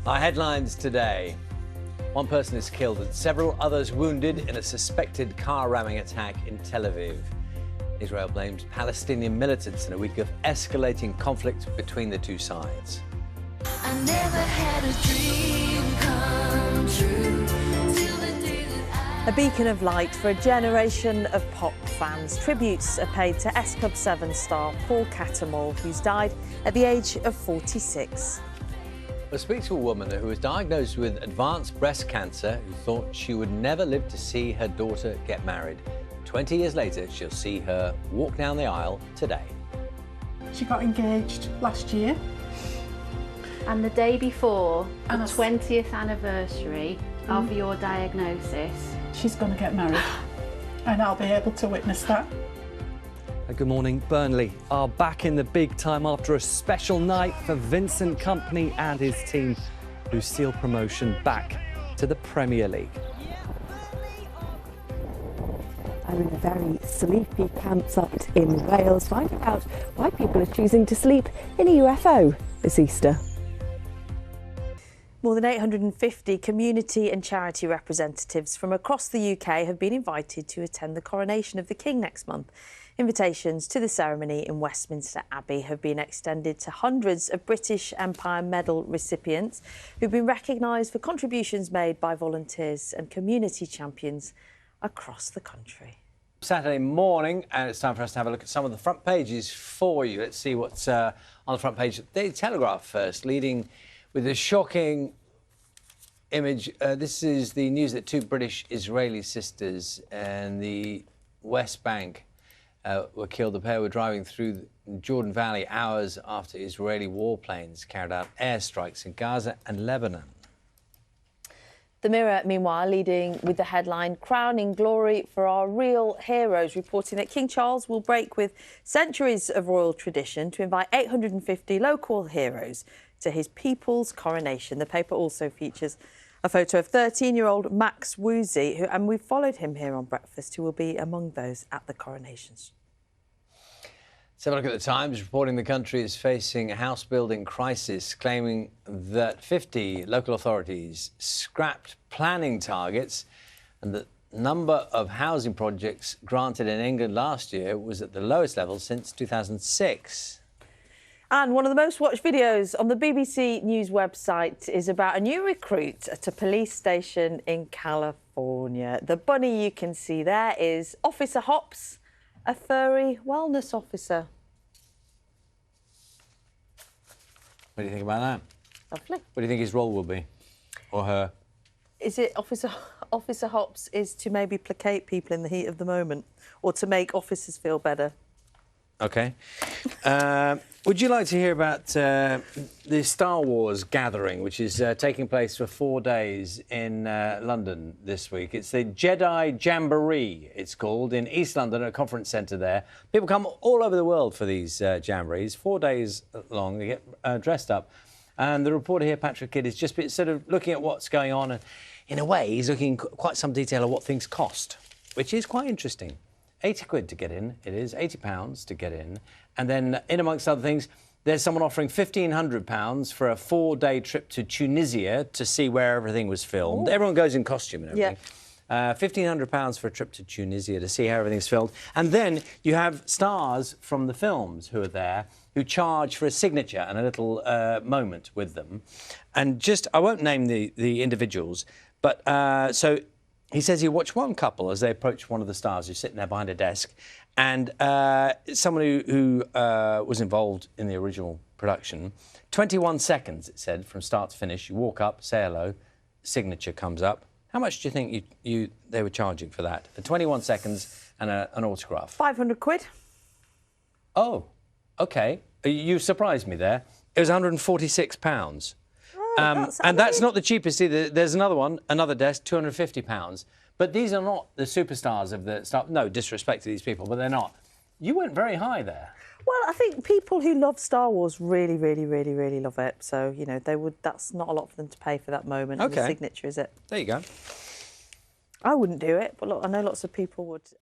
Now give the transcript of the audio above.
Our headlines today. One person is killed and several others wounded in a suspected car ramming attack in Tel Aviv. Israel blames Palestinian militants in a week of escalating conflict between the two sides. I never had a dream come true till the day that A beacon of light for a generation of pop fans. Tributes are paid to S Club 7 star Paul Catamore, who's died at the age of 46. We'll speak to a woman who was diagnosed with advanced breast cancer who thought she would never live to see her daughter get married. 20 years later, she'll see her walk down the aisle today. She got engaged last year. And the day before the And 20th anniversary of your diagnosis. She's going to get married and I'll be able to witness that. Good morning. Burnley are back in the big time after a special night for Vincent Kompany and his team, who seal promotion back to the Premier League. I'm in a very sleepy campsite in Wales, finding out why people are choosing to sleep in a UFO this Easter. More than 850 community and charity representatives from across the UK have been invited to attend the coronation of the King next month. Invitations to the ceremony in Westminster Abbey have been extended to hundreds of British Empire Medal recipients who've been recognised for contributions made by volunteers and community champions across the country. Saturday morning, and it's time for us to have a look at some of the front pages for you. Let's see what's on the front page. The Telegraph first, leading with a shocking image. This is the news that two British Israeli sisters in the West Bank were killed. The pair were driving through the Jordan Valley hours after Israeli warplanes carried out airstrikes in Gaza and Lebanon. The Mirror, meanwhile, leading with the headline, Crowning Glory for Our Real Heroes, reporting that King Charles will break with centuries of royal tradition to invite 850 local heroes to his people's coronation. The paper also features a photo of 13-year-old Max Woozy, and we've followed him here on Breakfast, who will be among those at the coronations. Let's have a look at the Times, reporting the country is facing a house-building crisis, claiming that 50 local authorities scrapped planning targets and the number of housing projects granted in England last year was at the lowest level since 2006. And one of the most watched videos on the BBC News website is about a new recruit at a police station in California. The bunny you can see there is Officer Hops, a furry wellness officer. What do you think about that? Lovely. What do you think his role will be? Or her? Is it Officer Hops is to maybe placate people in the heat of the moment or to make officers feel better? OK. Would you like to hear about the Star Wars gathering, which is taking place for 4 days in London this week? It's the Jedi Jamboree, it's called, in East London, at a conference centre there. People come all over the world for these jamborees, 4 days long. They get dressed up. And the reporter here, Patrick Kidd, is just sort of looking at what's going on. And in a way, he's looking in quite some detail at what things cost, which is quite interesting. 80 quid to get in, it is, £80 to get in. And then, in amongst other things, there's someone offering £1,500 for a 4-day trip to Tunisia to see where everything was filmed. Ooh. Everyone goes in costume and everything. Yeah. £1,500 for a trip to Tunisia to see how everything's filmed. And then you have stars from the films who are there who charge for a signature and a little moment with them. And just, I won't name the individuals, but so... He says he watched one couple as they approached one of the stars who's sitting there behind a desk, and someone who was involved in the original production. 21 seconds, it said, from start to finish. You walk up, say hello, signature comes up. How much do you think they were charging for that? For 21 seconds and an autograph? 500 quid. Oh, OK. You surprised me there. It was £146. And that's not the cheapest either. There's another one, another desk, £250. But these are not the superstars of the stuff. No disrespect to these people, but they're not. You went very high there. Well, I think people who love Star Wars really, really, really, really love it. So, you know, that's not a lot for them to pay for that moment. OK. And the signature, is it? There you go. I wouldn't do it, but look, I know lots of people would.